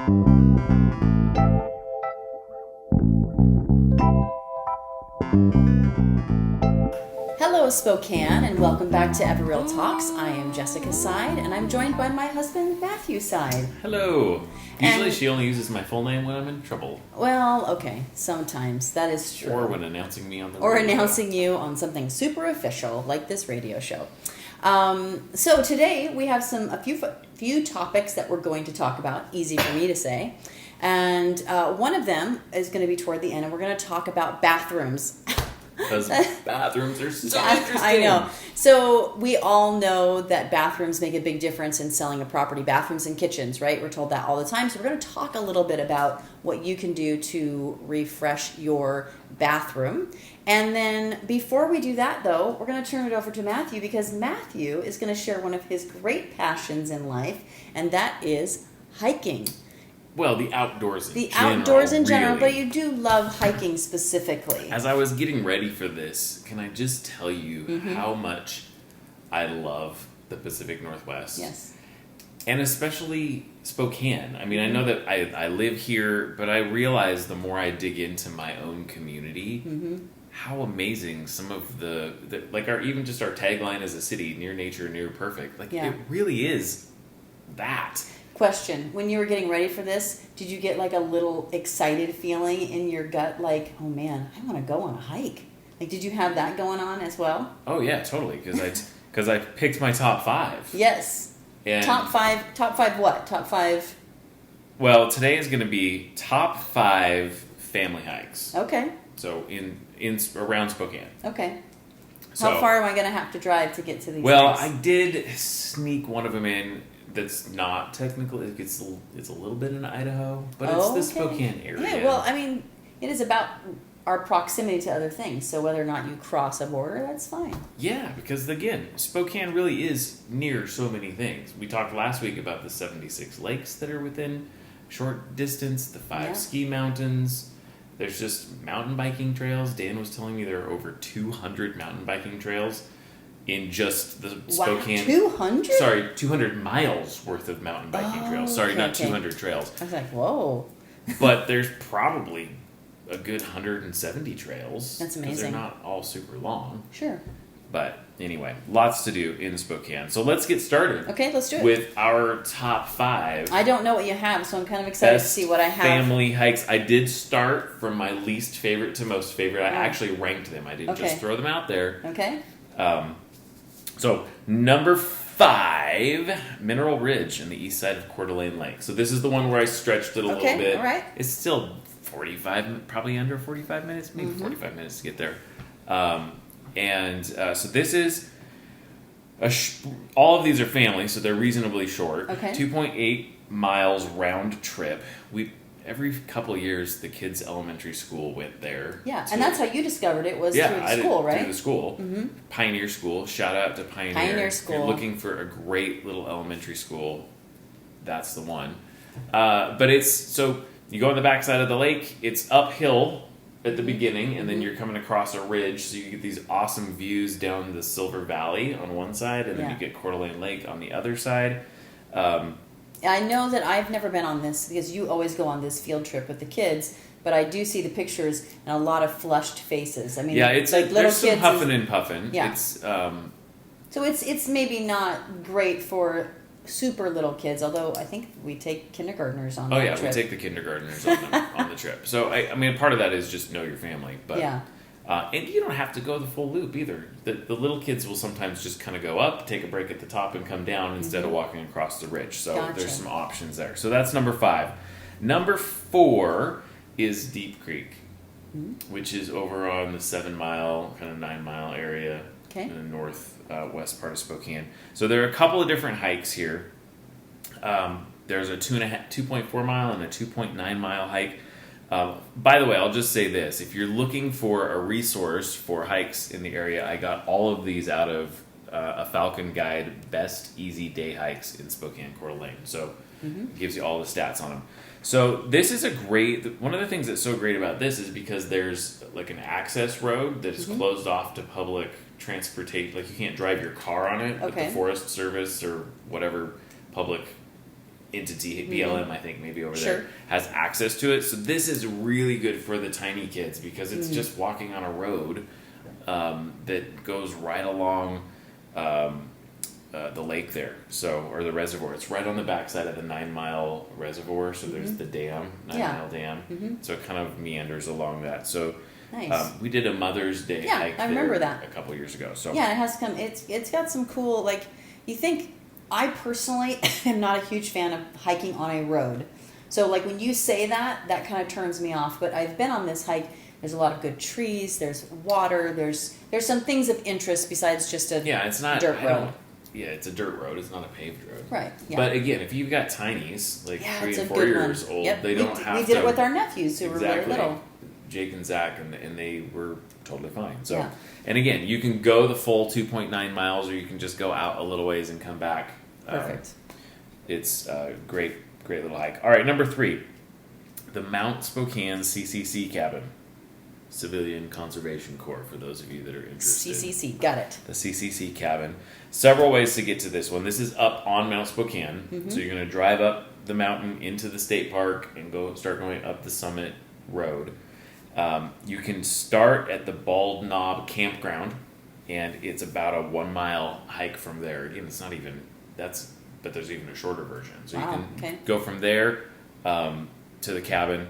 Hello, Spokane, and welcome back to EvoReal Talks. I am Jessica Side, and I'm joined by my husband, Matthew Side. Hello. Usually she only uses my full name when I'm in trouble. Well, okay, sometimes. That is true. Or when announcing me on the radio. Or radio. announcing you on something super official, like this radio show. So today we have a few topics that we're going to talk about, easy for me to say. And one of them is going to be toward the end, and we're going to talk about bathrooms. Because bathrooms are so interesting. I know. So we all know that bathrooms make a big difference in selling a property. Bathrooms and kitchens, right? We're told that all the time. So we're going to talk a little bit about what you can do to refresh your bathroom. And then before we do that, though, we're going to turn it over to Matthew, because Matthew is going to share one of his great passions in life, and that is hiking. Well, the outdoors in general, really. But you do love hiking specifically. As I was getting ready for this, can I just tell you how much I love the Pacific Northwest? Yes. And especially Spokane. I mean, I know that I live here, but I realize the more I dig into my own community, how amazing some of the even just our tagline as a city, near nature, near perfect. It really is that. Question: when you were getting ready for this, did you get like a little excited feeling in your gut, like, oh man, I want to go on a hike? Like, did you have that going on as well? Oh yeah, totally. Because I picked my top 5. Yes. And top five what? Top 5? Well, today is going to be top 5 family hikes. Okay. So in around Spokane. Okay. So, how far am I going to have to drive to get to these? Well, hikes? I did sneak one of them in. That's not technically, it's a little bit in Idaho, but it's the Spokane area. Yeah, well, I mean, it is about our proximity to other things, so whether or not you cross a border, that's fine. Yeah, because again, Spokane really is near so many things. We talked last week about the 76 lakes that are within short distance, the 5 ski mountains. There's just mountain biking trails. Dan was telling me there are over 200 mountain biking trails in just the Spokane... 200? Sorry, 200 miles worth of mountain biking trails. Sorry, not 200 trails. I was like, whoa. But there's probably a good 170 trails. That's amazing. Because they're not all super long. Sure. But anyway, lots to do in Spokane. So let's get started. Okay, let's do it. With our top 5. I don't know what you have, so I'm kind of excited to see what I have. Family hikes. I did start from my least favorite to most favorite. I actually ranked them. I didn't just throw them out there. Okay. So, number 5, Mineral Ridge in the east side of Coeur d'Alene Lake. So this is the one where I stretched it a little bit. All right. It's still 45, probably under 45 minutes, maybe 45 minutes to get there. So this is, all of these are family, so they're reasonably short. Okay. 2.8 miles round trip. Every couple of years, the kids' elementary school went there. Yeah, and that's how you discovered it, was through the school, right? Through the school. Pioneer School. Shout out to Pioneer. Pioneer School. If you're looking for a great little elementary school, that's the one. But it's, so you go on the backside of the lake, it's uphill at the beginning, and then you're coming across a ridge, so you get these awesome views down the Silver Valley on one side, and then you get Coeur d'Alene Lake on the other side. I know that I've never been on this, because you always go on this field trip with the kids, but I do see the pictures and a lot of flushed faces. I mean, it's like little there's kids. Some huffing and puffing. Yeah. It's, so it's maybe not great for super little kids, although I think we take kindergartners on that trip. We take the kindergartners on the trip. So, I mean, part of that is just know your family. But, and you don't have to go the full loop either. The little kids will sometimes just kind of go up, take a break at the top, and come down instead of walking across the ridge. So there's some options there. So that's number 5. Number 4 is Deep Creek, which is over on the 7-mile, kind of 9-mile area in the northwest part of Spokane. So there are a couple of different hikes here. There's a 2.4 mile and a 2.9 mile hike. By the way, I'll just say this. If you're looking for a resource for hikes in the area, I got all of these out of a Falcon Guide, Best Easy Day Hikes in Spokane, Coeur d'Alene. So it gives you all the stats on them. So this is one of the things that's so great about this is because there's like an access road that is closed off to public transportation. Like you can't drive your car on it, but the Forest Service or whatever public entity, BLM, I think maybe over Sure. there, has access to it. So this is really good for the tiny kids because it's just walking on a road that goes right along the lake there, or the reservoir. It's right on the backside of the 9 Mile reservoir. So there's the dam, 9 Mile Dam. So it kind of meanders along that. So Nice. we did a Mother's Day hike I remember that a couple years ago. So yeah, it has come. It's got some cool, like, you think. I personally am not a huge fan of hiking on a road. So like when you say that kind of turns me off. But I've been on this hike. There's a lot of good trees. There's water. There's some things of interest besides just a it's not dirt road. Yeah, it's a dirt road. It's not a paved road. Right. Yeah. But again, if you've got tinies, like 3 and 4 years old, Yep. they don't have to. We did it with our nephews who were really little. Jake and Zach, and they were totally fine. So, Yeah. And again, you can go the full 2.9 miles, or you can just go out a little ways and come back. Perfect. It's a great little hike. All right, number 3, the Mount Spokane CCC cabin, Civilian Conservation Corps. For those of you that are interested, CCC, got it. The CCC cabin. Several ways to get to this one. This is up on Mount Spokane, so you're going to drive up the mountain into the state park and start going up the summit road. You can start at the Bald Knob campground, and it's about a 1 mile hike from there. Again, it's not even but there's even a shorter version. So you can go from there to the cabin.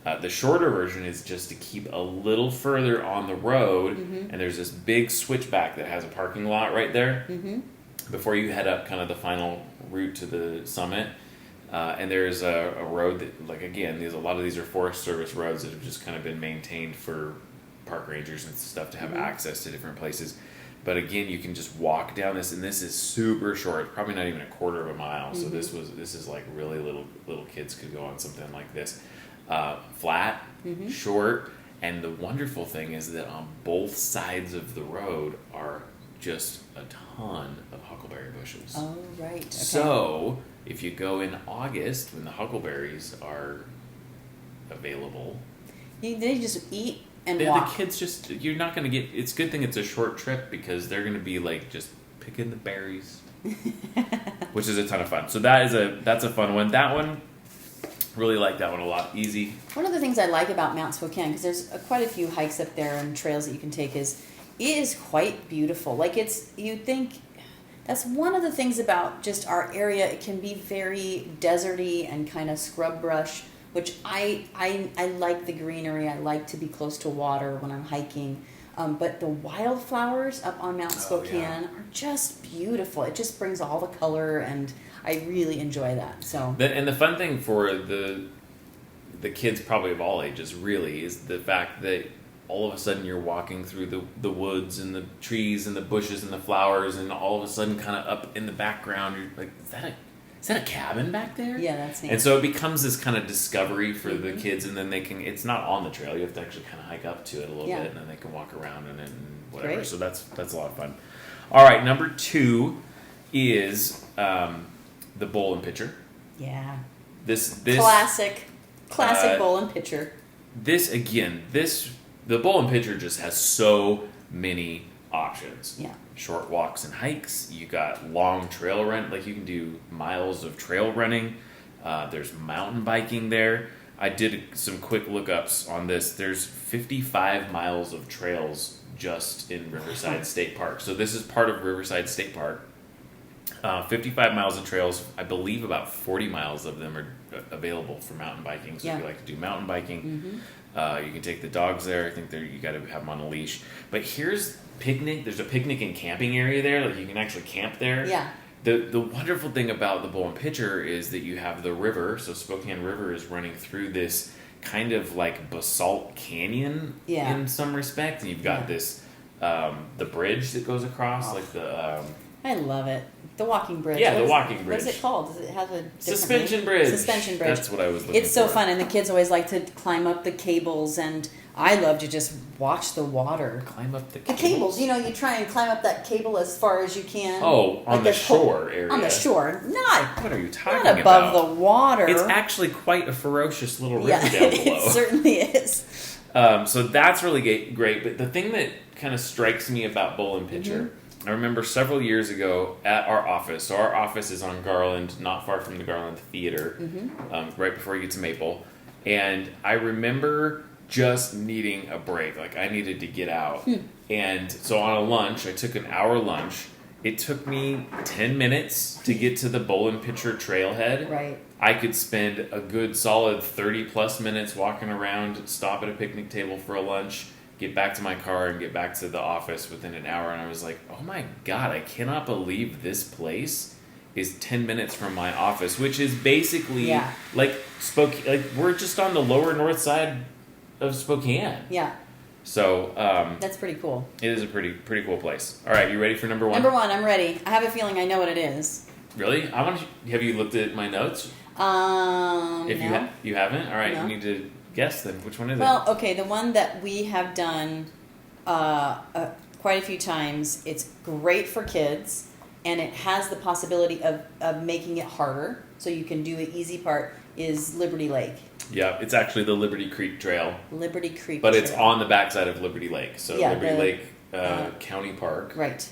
The shorter version is just to keep a little further on the road, and there's this big switchback that has a parking lot right there before you head up kind of the final route to the summit. And there's a road that, like, again, a lot of these are Forest Service roads that have just kind of been maintained for park rangers and stuff to have access to different places. But again, you can just walk down this, and this is super short, probably not even a quarter of a mile. So this is like really little kids could go on something like this. Flat, short, and the wonderful thing is that on both sides of the road are just a ton of huckleberry bushes. Oh, right. Okay. So if you go in August when the huckleberries are available, they just eat and the walk. kids you're not going to get. It's a good thing it's a short trip because they're going to be like just picking the berries, which is a ton of fun. So that's a fun one. That one, really like that one a lot. Easy. One of the things I like about Mount Spokane, because there's quite a few hikes up there and trails that you can take, is it is quite beautiful. Like you think that's one of the things about just our area. It can be very deserty and kind of scrub brush, which I like the greenery. I like to be close to water when I'm hiking. But the wildflowers up on Mount Spokane are just beautiful. It just brings all the color, and I really enjoy that. So and the fun thing for the kids, probably of all ages, really, is the fact that all of a sudden you're walking through the woods and the trees and the bushes and the flowers, and all of a sudden kind of up in the background you're like, is that a cabin back there? Yeah, that's neat. And so it becomes this kind of discovery for the kids, and then it's not on the trail. You have to actually kind of hike up to it a little bit, and then they can walk around and whatever. Great. So that's a lot of fun. All right, number 2 is the bowl and pitcher. Yeah. This classic bowl and pitcher. The bowl and pitcher just has so many options. Yeah. Short walks and hikes. You got long trail run, like you can do miles of trail running. There's mountain biking there. I did some quick lookups on this. There's 55 miles of trails just in Riverside State Park. So this is part of Riverside State Park. 55 miles of trails. I believe about 40 miles of them are available for mountain biking. So if you like to do mountain biking, you can take the dogs there. I think you got to have them on a leash. But here's picnic. There's a picnic and camping area there. Like you can actually camp there. Yeah. The wonderful thing about the bowl and pitcher is that you have the river. So Spokane River is running through this kind of like basalt canyon in some respect. And you've got this the bridge that goes across, like the. I love it. The walking bridge. Yeah, the walking bridge. What is it called? Does it have a suspension bridge? Suspension bridge. That's what I was looking for. It's so fun, and the kids always like to climb up the cables, and I love to just watch the water. Climb up the cables. You try and climb up that cable as far as you can. Oh, on the shore area. On the shore. What are you talking about? Not above the water. It's actually quite a ferocious little river down below. It certainly is. So that's really great. But the thing that kind of strikes me about bowl and pitcher I remember several years ago at our office. So our office is on Garland, not far from the Garland Theater, right before you get to Maple. And I remember just needing a break. Like, I needed to get out. And so on a lunch, I took an hour lunch. It took me 10 minutes to get to the Bowl and Pitcher trailhead. Right. I could spend a good solid 30 plus minutes walking around, stop at a picnic table for a lunch, get back to my car, and get back to the office within an hour. And I was like, oh my God, I cannot believe this place is 10 minutes from my office, which is basically like Spokane. Like, we're just on the lower north side of Spokane. Yeah. So that's pretty cool. It is a pretty cool place. All right, you ready for number one? Number one, I'm ready. I have a feeling I know what it is. Really? Have you looked at my notes? If no. You haven't? All right, No. you need to guess then. Which one is it? Well, okay, the one that we have done quite a few times. It's great for kids, and it has the possibility of making it harder, so you can do an easy part, is Liberty Lake. Yeah, it's actually the Liberty Creek Trail. Liberty Creek But Trail. it's on the backside of Liberty Lake. So Liberty Lake County Park. Right.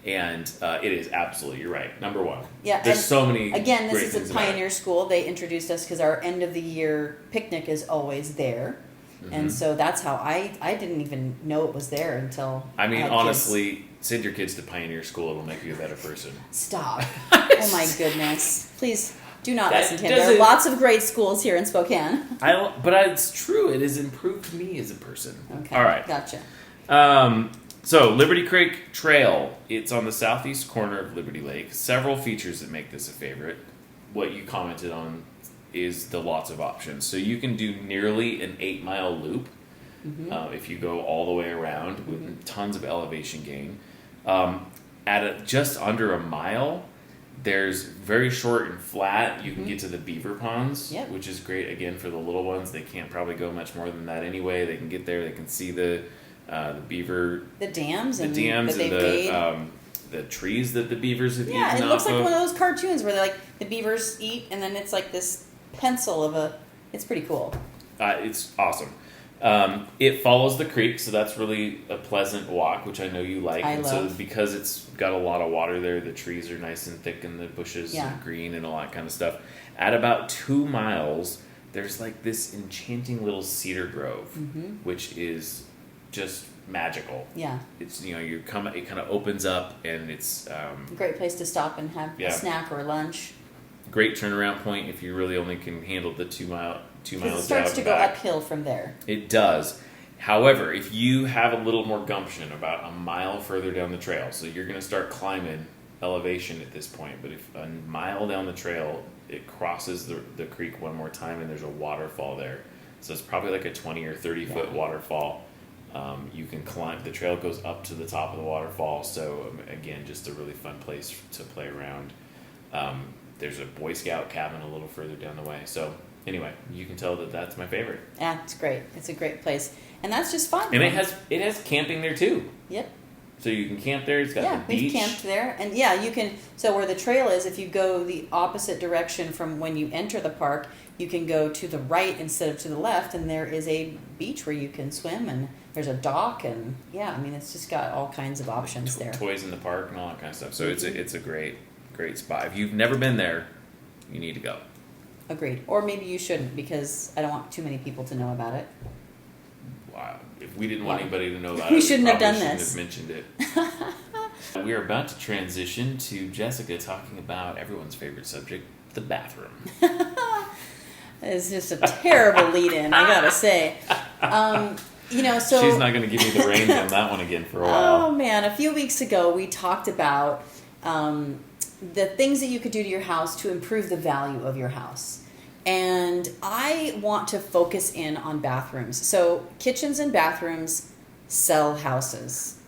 And it is absolutely, you're right, number one. Yeah, There's so many again, great this things is a about it. Pioneer School. They introduced us because our end of the year picnic is always there. And so that's how I didn't even know it was there until I mean, had honestly, kids. Send your kids to Pioneer School. It'll make you a better person. Stop. Oh my goodness. Please do not listen to him. There are doesn't- lots of great schools here in Spokane. But it's true. It has improved me as a person. Okay. All right. Gotcha. So, Liberty Creek Trail. It's on the southeast corner of Liberty Lake. Several features that make this a favorite. What you commented on is the lots of options. So you can do nearly an 8-mile loop if you go all the way around with tons of elevation gain. Just under a mile, there's very short and flat. You can get to the beaver ponds, which is great, again, for the little ones. They can't probably go much more than that anyway. They can get there. They can see the beaver... The dams and the trees that the beavers have eaten. Yeah, it looks off like of. one of those cartoons where the beavers eat, and then it's like this pencil of a... It's pretty cool. It's awesome. It follows the creek, so that's really a pleasant walk, which I know you like. I love. So because it's got a lot of water there, the trees are nice and thick, and the bushes are green and all that kind of stuff. At about 2 miles, there's like this enchanting little cedar grove, which is just magical. Yeah. It's it kind of opens up, and it's A great place to stop and have a snack or lunch. great turnaround point if you really only can handle the 2 miles. It starts to go uphill from there. It does. However, if you have a little more gumption about a mile further down the trail, so you're going to start climbing elevation at this point, but if a mile down the trail, it crosses the creek one more time, and there's a waterfall there. So it's probably like a 20 or 30 foot waterfall. You can climb. The trail goes up to the top of the waterfall. So again, just a really fun place to play around. There's a Boy Scout cabin a little further down the way. So anyway, you can tell that that's my favorite. Yeah, it's great. It's a great place, and that's just fun. And it has camping there too. Yep. So you can camp there. It's got the beach. We've camped there, and you can. So where the trail is, if you go the opposite direction from when you enter the park, you can go to the right instead of to the left, and there is a beach where you can swim, and there's a dock, and it's just got all kinds of options there. Toys in the park and all that kind of stuff. So it's a great spot. If you've never been there, you need to go. Agreed. Or maybe you shouldn't, because I don't want too many people to know about it. Wow. If we didn't want anybody to know about We it, shouldn't have done shouldn't this. have mentioned it. We are about to transition to Jessica talking about everyone's favorite subject, the bathroom. It's just a terrible lead-in, I gotta say. So she's not going to give me the reins on that one again for a while. Oh man, a few weeks ago we talked about the things that you could do to your house to improve the value of your house. And I want to focus in on bathrooms. So kitchens and bathrooms sell houses.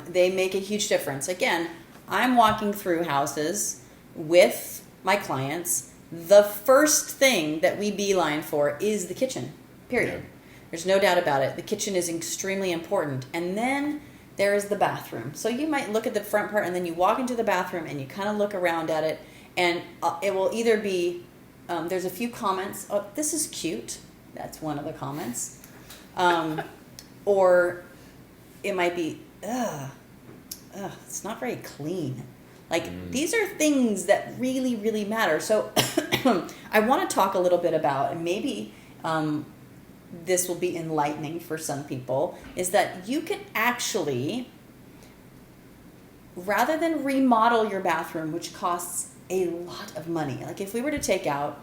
They make a huge difference. Again, I'm walking through houses with my clients. The first thing that we beeline for is the kitchen, period. Yeah. There's no doubt about it. The kitchen is extremely important. And then there is the bathroom. So you might look at the front part, and then you walk into the bathroom and you kind of look around at it, and it will either be, there's a few comments, oh, this is cute. That's one of the comments. Or it might be, it's not very clean. Like, these are things that really, really matter. So I want to talk a little bit about, and maybe this will be enlightening for some people, is that you can actually, rather than remodel your bathroom, which costs a lot of money, like if we were to take out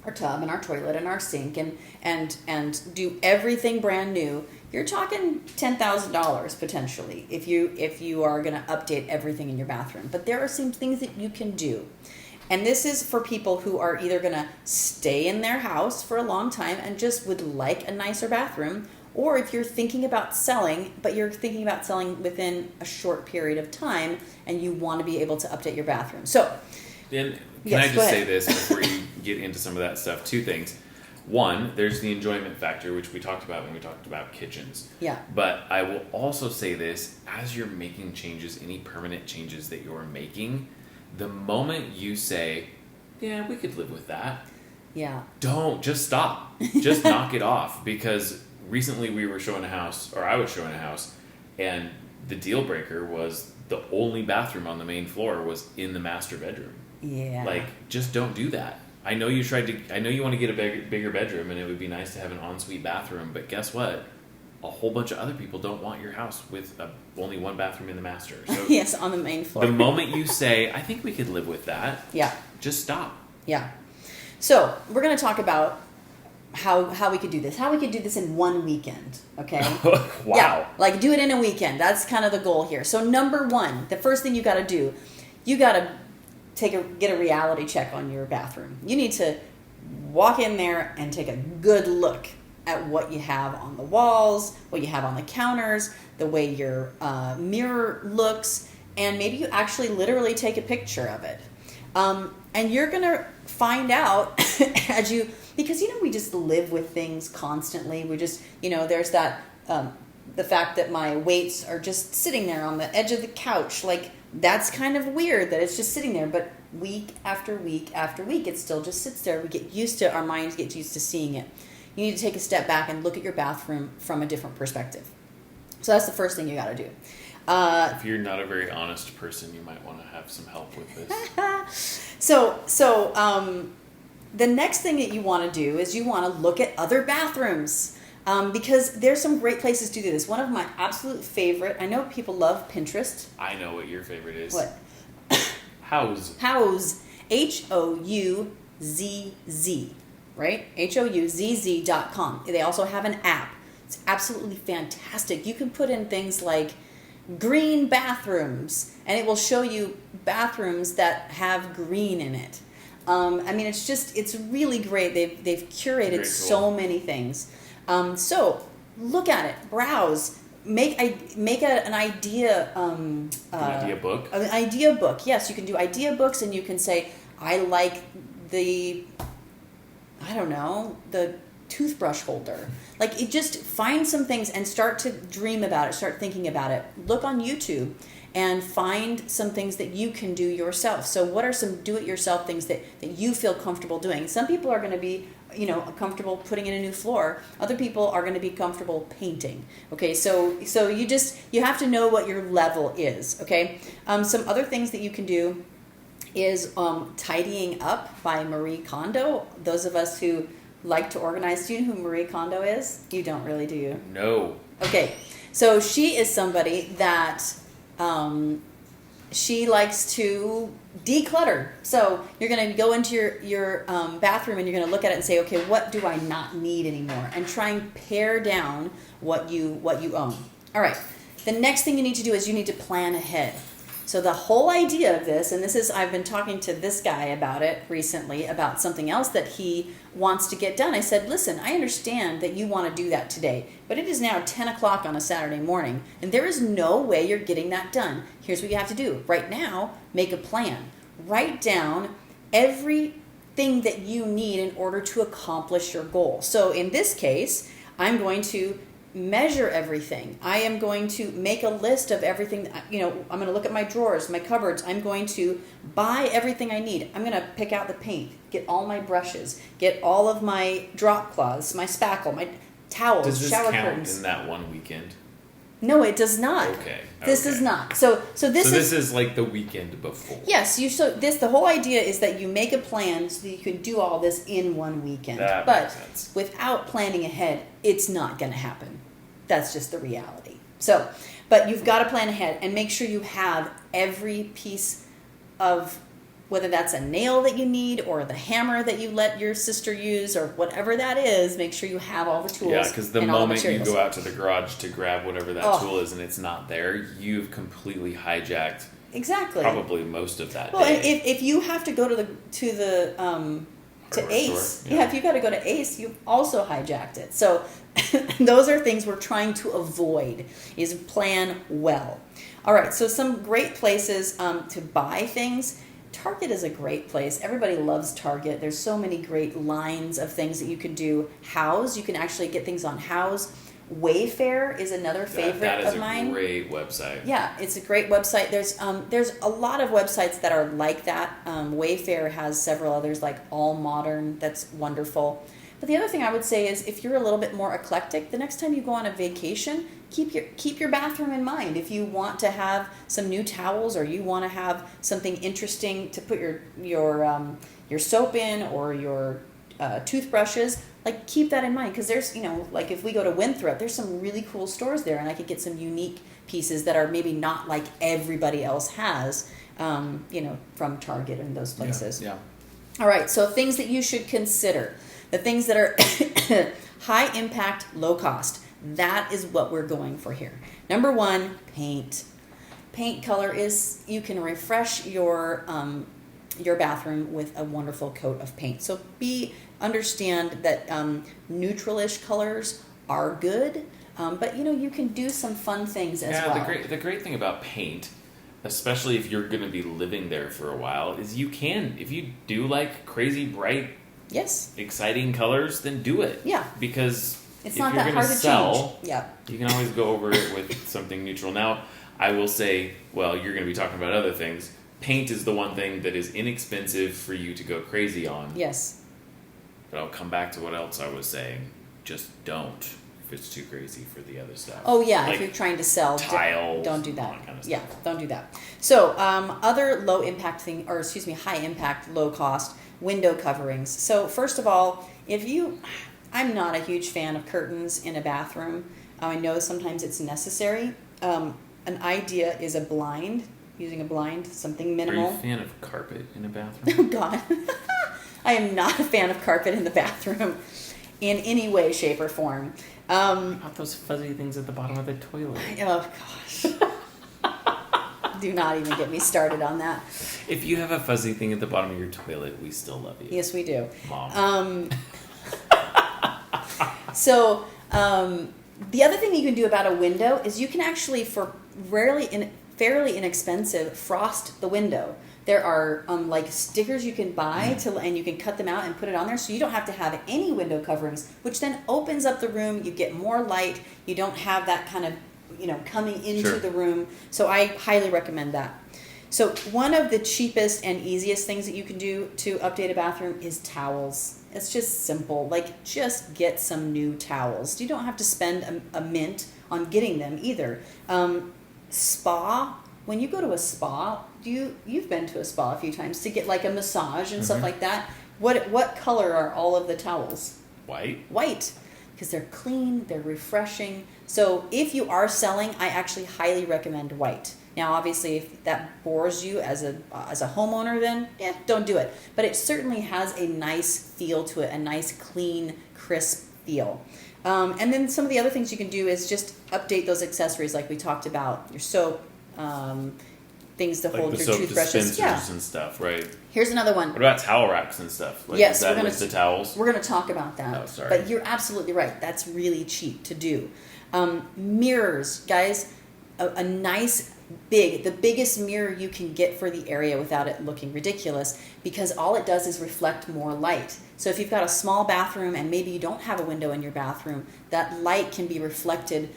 our tub and our toilet and our sink and do everything brand new, you're talking $10,000 potentially if you are going to update everything in your bathroom. But there are some things that you can do. And this is for people who are either going to stay in their house for a long time and just would like a nicer bathroom, or if you're thinking about selling, but you're thinking about selling within a short period of time and you want to be able to update your bathroom. So, and can I just say this before you get into some of that stuff? Two things. One, there's the enjoyment factor, which we talked about when we talked about kitchens. Yeah. But I will also say this, as you're making changes, any permanent changes that you're making, the moment you say, yeah, we could live with that. Yeah. Don't. Just stop. Just knock it off. Because recently we were showing a house, or I was showing a house, and the deal breaker was the only bathroom on the main floor was in the master bedroom. Yeah. Like, just don't do that. I know you want to get a bigger bedroom, and it would be nice to have an ensuite bathroom, but guess what? A whole bunch of other people don't want your house with only one bathroom in the master. So yes, on the main floor. The moment you say, I think we could live with that, yeah, just stop. Yeah. So we're going to talk about how we could do this. How we could do this in one weekend, okay? Wow. Yeah, like do it in a weekend. That's kind of the goal here. So number one, the first thing you got to do, you got to get a reality check on your bathroom. You need to walk in there and take a good look at what you have on the walls, what you have on the counters, the way your mirror looks, and maybe you actually literally take a picture of it. And you're going to find out because, we just live with things constantly. We just, there's that, the fact that my weights are just sitting there on the edge of the couch, like, that's kind of weird that it's just sitting there, but week after week after week, it still just sits there. Our minds get used to seeing it. You need to take a step back and look at your bathroom from a different perspective. So that's the first thing you got to do. If you're not a very honest person, you might want to have some help with this. So the next thing that you want to do is you want to look at other bathrooms. Because there's some great places to do this. One of my absolute favorite, I know people love Pinterest. I know what your favorite is. What? Houzz. Houzz. Houzz, right? HOUZZ.com. They also have an app. It's absolutely fantastic. You can put in things like green bathrooms, and it will show you bathrooms that have green in it. It's really great. They've curated so many things. So look at it, browse, make an idea. An idea book. An idea book. Yes, you can do idea books, and you can say, I like the toothbrush holder. Like, just find some things and start to dream about it. Start thinking about it. Look on YouTube and find some things that you can do yourself. So what are some do-it-yourself things that you feel comfortable doing? Some people are going to be comfortable putting in a new floor. Other people are going to be comfortable painting. Okay, so you have to know what your level is. Okay, some other things that you can do is Tidying Up by Marie Kondo. Those of us who like to organize, do you know who Marie Kondo is? You don't really, do you? No. Okay, so she is somebody that she likes to declutter. So you're going to go into your bathroom and you're going to look at it and say, okay, what do I not need anymore? And try and pare down what you own. All right. The next thing you need to do is you need to plan ahead. So the whole idea of this, and I've been talking to this guy about it recently, about something else that he wants to get done. I said, listen, I understand that you want to do that today, but it is now 10 o'clock on a Saturday morning, and there is no way you're getting that done. Here's what you have to do. Right now, make a plan. Write down everything that you need in order to accomplish your goal. So in this case, I'm going to measure everything. I am going to make a list of everything. I'm going to look at my drawers, my cupboards. I'm going to buy everything I need. I'm going to pick out the paint, get all my brushes, get all of my drop cloths, my spackle, my towels, Does this shower count curtains. in that one weekend? No, it does not. Okay. This does not. So this is like the weekend before. Yes, the whole idea is that you make a plan so that you can do all this in one weekend. That but makes sense. Without planning ahead, it's not going to happen. That's just the reality. So, but you've got to plan ahead and make sure you have every piece of, whether that's a nail that you need or the hammer that you let your sister use or whatever that is, make sure you have all the tools. Yeah, because the moment you go out to the garage to grab whatever that tool is and it's not there, you've completely hijacked probably most of that day. Well, and if you have to go to Ace, if you got to go to Ace, you've also hijacked it. So those are things we're trying to avoid, is plan well. All right, so some great places to buy things. Target is a great place. Everybody loves Target. There's so many great lines of things that you can do. House, you can actually get things on House. Wayfair is another favorite of mine. That is a great website. Yeah, it's a great website. There's a lot of websites that are like that. Wayfair has several others, like All Modern. That's wonderful. But the other thing I would say is, if you're a little bit more eclectic, the next time you go on a vacation, keep your bathroom in mind. If you want to have some new towels, or you want to have something interesting to put your soap in, or your toothbrushes, like, keep that in mind, because there's, like, if we go to Winthrop, there's some really cool stores there, and I could get some unique pieces that are maybe not like everybody else has, from Target and those places. Yeah. All right, so things that you should consider. The things that are high impact, low cost. That is what we're going for here. Number one, paint. Paint color is, you can refresh your bathroom with a wonderful coat of paint. So understand that neutral-ish colors are good, but you can do some fun things as well. Yeah, the great thing about paint, especially if you're going to be living there for a while, is if you do like crazy bright, exciting colors, then do it. Yeah. Because it's not that hard to change. Yeah. You can always go over it with something neutral. Now, I will say, well, you're going to be talking about other things. Paint is the one thing that is inexpensive for you to go crazy on. Yes. But I'll come back to what else I was saying. Just don't, if it's too crazy for the other stuff. Oh, yeah, like, if you're trying to sell tiles, don't do that. All that kind of stuff. Yeah, don't do that. So, other high impact, low cost window coverings. So, first of all, I'm not a huge fan of curtains in a bathroom. I know sometimes it's necessary. An idea is using a blind, something minimal. Are you a fan of carpet in a bathroom? Oh, God. I am not a fan of carpet in the bathroom in any way, shape, or form. About those fuzzy things at the bottom of the toilet. Oh, gosh. Do not even get me started on that. If you have a fuzzy thing at the bottom of your toilet, we still love you. Yes, we do. Mom. So, the other thing you can do about a window is you can actually, for fairly inexpensive, frost the window. There are like stickers you can buy and you can cut them out and put it on there, so you don't have to have any window coverings, which then opens up the room. You get more light. You don't have that kind of coming into the room. So I highly recommend that. So one of the cheapest and easiest things that you can do to update a bathroom is towels. It's just simple. Like, just get some new towels. You don't have to spend a mint on getting them either. Spa. When you go to a spa, you've been to a spa a few times to get like a massage and stuff like that. What color are all of the towels? White. Because they're clean, they're refreshing. So if you are selling, I actually highly recommend white. Now, obviously, if that bores you as a homeowner, then don't do it. But it certainly has a nice feel to it, a nice, clean, crisp feel. And then some of the other things you can do is just update those accessories, like we talked about, your soap, things to hold your toothbrushes. Dispensers and stuff, right? Here's another one. What about towel racks and stuff? Like, yes, is that list of towels? We're going to talk about that. Oh, sorry. But you're absolutely right. That's really cheap to do. Mirrors, guys. A nice the biggest mirror you can get for the area without it looking ridiculous, because all it does is reflect more light. So if you've got a small bathroom and maybe you don't have a window in your bathroom, that light can be reflected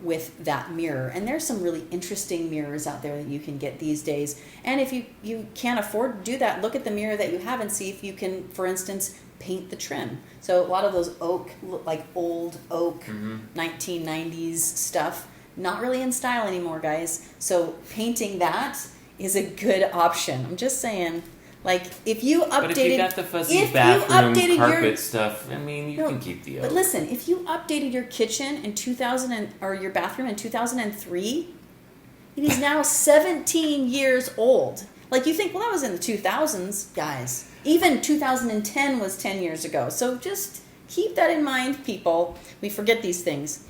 with that mirror. And there's some really interesting mirrors out there that you can get these days. And if you can't afford to do that, look at the mirror that you have and see if you can, for instance, paint the trim. So a lot of those old oak 1990s stuff, not really in style anymore, guys. So painting that is a good option. I'm just saying. Like, if you updated... But if you got the fuzzy bathroom carpet stuff, I mean, you can keep the oak. But listen, if you updated your kitchen in 2000 or your bathroom in 2003, it is now 17 years old. Like, you think, well, that was in the 2000s, guys. Even 2010 was 10 years ago. So just keep that in mind, people. We forget these things.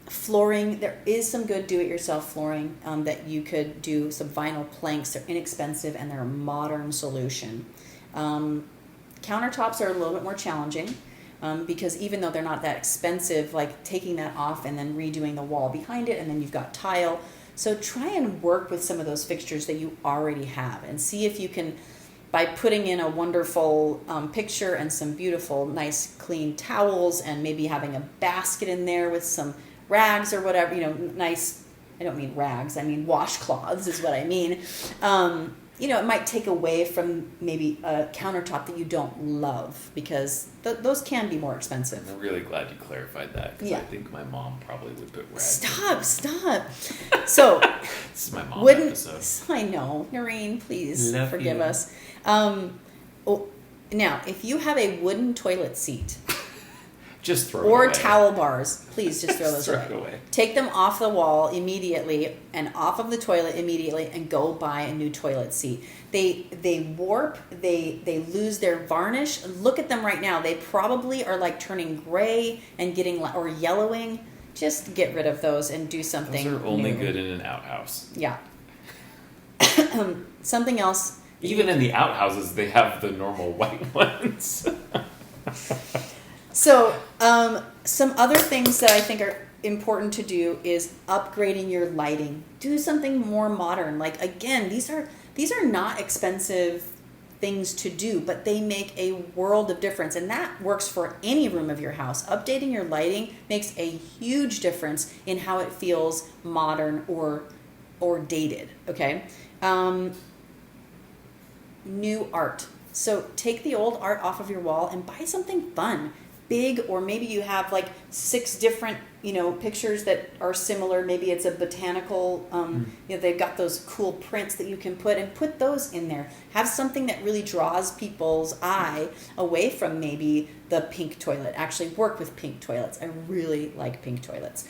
Flooring, there is some good do-it-yourself flooring that you could do. Some vinyl planks. They're inexpensive and they're a modern solution. Countertops are a little bit more challenging because even though they're not that expensive, like taking that off and then redoing the wall behind it, and then you've got tile. So try and work with some of those fixtures that you already have and see if you can, by putting in a wonderful picture and some beautiful, nice, clean towels, and maybe having a basket in there with some rags or whatever, nice, I don't mean rags, I mean washcloths is what I mean. It might take away from maybe a countertop that you don't love because those can be more expensive. I'm really glad you clarified that because I think my mom probably would put rags. Stop. So, this is my mom's episode. I know. Noreen, please forgive us. Now, if you have a wooden toilet seat... Just throw it or away. towel bars, please just throw those away. Take them off the wall immediately and off of the toilet immediately and go buy a new toilet seat. They warp, they lose their varnish. Look at them right now. They probably are like turning gray and or yellowing. Just get rid of those and do something Those are only new. good in an outhouse. Yeah. Something else. Even in the outhouses, they have the normal white ones. So, some other things that I think are important to do is upgrading your lighting. Do something more modern. Like, again, these are not expensive things to do, but they make a world of difference. And that works for any room of your house. Updating your lighting makes a huge difference in how it feels modern or dated, okay? New art. So take the old art off of your wall and buy something fun. Big, or maybe you have like 6 different, pictures that are similar. Maybe it's a botanical, they've got those cool prints that you can put those in there. Have something that really draws people's eye away from maybe the pink toilet. Actually work with pink toilets. I really like pink toilets.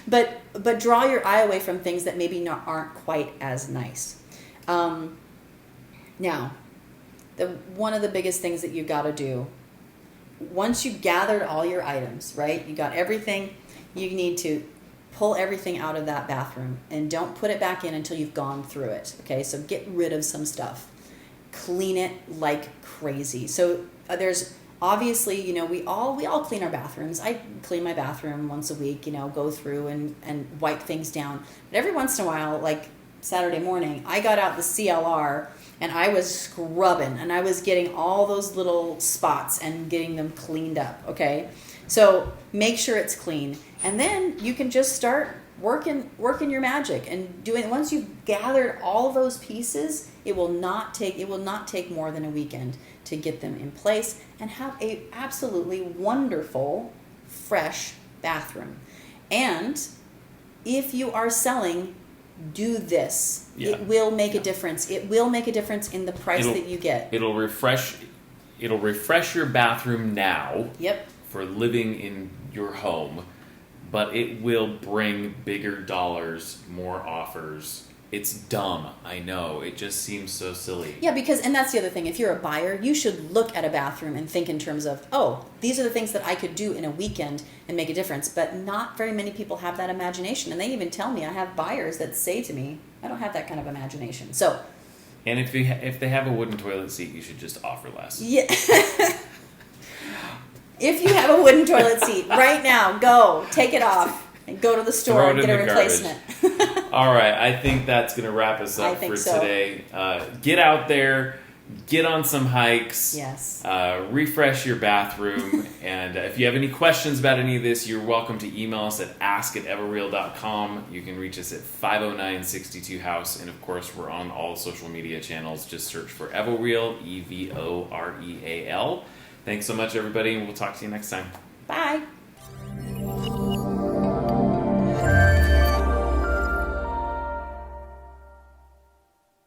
But draw your eye away from things that maybe aren't quite as nice. Now, one of the biggest things that you got to do, once you've gathered all your items, right? You got everything, you need to pull everything out of that bathroom and don't put it back in until you've gone through it, okay? So get rid of some stuff. Clean it like crazy. So there's obviously, we all clean our bathrooms. I clean my bathroom once a week, go through and wipe things down. But every once in a while, like Saturday morning, I got out the CLR and I was scrubbing and I was getting all those little spots and getting them cleaned up, okay? So make sure it's clean. And then you can just start working your magic and doing. Once you've gathered all those pieces, it will not take more than a weekend to get them in place and have a absolutely wonderful, fresh bathroom. And if you are selling, do this. Yeah. It will make a difference. It will make a difference in the price that you get. It'll refresh your bathroom now. Yep. For living in your home, but it will bring bigger dollars, more offers. It's dumb, I know. It just seems so silly. Yeah, and that's the other thing. If you're a buyer, you should look at a bathroom and think in terms of, these are the things that I could do in a weekend and make a difference. But not very many people have that imagination. And they even tell me, I have buyers that say to me, I don't have that kind of imagination. So. And if they have a wooden toilet seat, you should just offer less. Yeah. If you have a wooden toilet seat, right now, go, take it off. And go to the store and get a replacement. All right, I think that's going to wrap us up for today. Get out there, get on some hikes. Yes. Refresh your bathroom. And if you have any questions about any of this, you're welcome to email us at ask@everreal.com. You can reach us at 509-62-HOUSE. And, of course, we're on all social media channels. Just search for EvoReal, EVOREAL. Thanks so much, everybody, and we'll talk to you next time. Bye.